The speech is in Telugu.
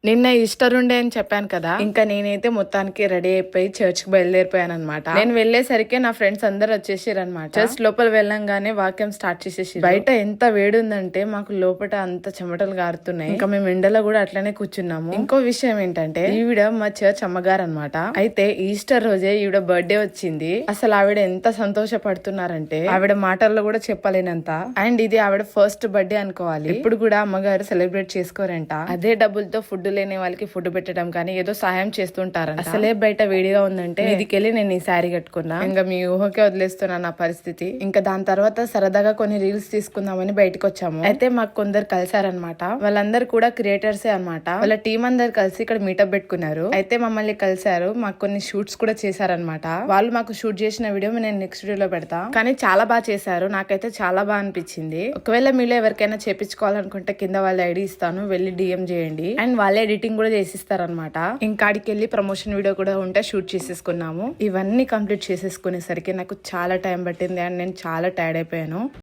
నిన్న ఈస్టర్ ఉండే అని చెప్పాను కదా, ఇంకా నేనైతే మొత్తానికి రెడీ అయిపోయి చర్చ్ కి బయలుదేరిపోయాను అనమాట. నేను వెళ్లేసరికి నా ఫ్రెండ్స్ అందరు వచ్చేసారు అనమాట. చర్చ్ లోపల వెళ్ళంగానే వాక్యం స్టార్ట్ చేసేసి, బయట ఎంత వేడి ఉందంటే మాకు లోపల అంత చెమటలు గారుతున్నాయి. ఇంకా మేము ఎండలో కూడా అట్లనే కూర్చున్నాము. ఇంకో విషయం ఏంటంటే, ఈవిడ మా చర్చ్ అమ్మగారు అనమాట. అయితే ఈస్టర్ రోజే ఈవిడ బర్త్డే వచ్చింది. అసలు ఆవిడ ఎంత సంతోషపడుతున్నారంటే ఆవిడ మాటల్లో కూడా చెప్పలేనంత. అండ్ ఇది ఆవిడ ఫస్ట్ బర్త్డే అనుకోవాలి. ఇప్పుడు కూడా అమ్మగారు సెలబ్రేట్ చేసుకోరంట. అదే డబ్బులతో ఫుడ్ లేని వాళ్ళకి ఫుడ్ పెట్టడం కానీ ఏదో సహాయం చేస్తుంటారంట. అసలే బయట వేడిగా ఉందంటే ఇదికెళ్ళి నేను ఈ శారీ కట్టుకున్నా. ఇంకా మీ ఊహకే వదిలేస్తున్నా నా పరిస్థితి. ఇంకా దాని తర్వాత సరదాగా కొన్ని రీల్స్ తీసుకుందామని బయటకు వచ్చాము. అయితే మాకు కొందరు కలిసారనమాట. వాళ్ళందరూ కూడా క్రియేటర్సే అనమాట. వాళ్ళ టీం అందరు కలిసి ఇక్కడ మీటప్ పెట్టుకున్నారు. అయితే మమ్మల్ని కలిసారు. మాకు కొన్ని షూట్స్ కూడా చేశారనమాట. వాళ్ళు మాకు షూట్ చేసిన వీడియో నేను నెక్స్ట్ వీడియోలో పెడతా. కానీ చాలా బాగా చేశారు. నాకైతే చాలా బాగా అనిపించింది. ఒకవేళ మీలో ఎవరికైనా చేపించుకోవాలనుకుంటే కింద వాళ్ళ ఐడి ఇస్తాను, వెళ్ళి డిఎం చేయండి. అండ్ వాళ్ళే ఎడిటింగ్ కూడా చేసిస్తారనమాట. ఇంకా ఆడికి వెళ్ళి ప్రమోషన్ వీడియో కూడా ఉంటే షూట్ చేసేసుకున్నాము. ఇవన్నీ కంప్లీట్ చేసేసుకునేసరికి నాకు చాలా టైం పట్టింది అండ్ నేను చాలా టైర్డ్ అయిపోయాను.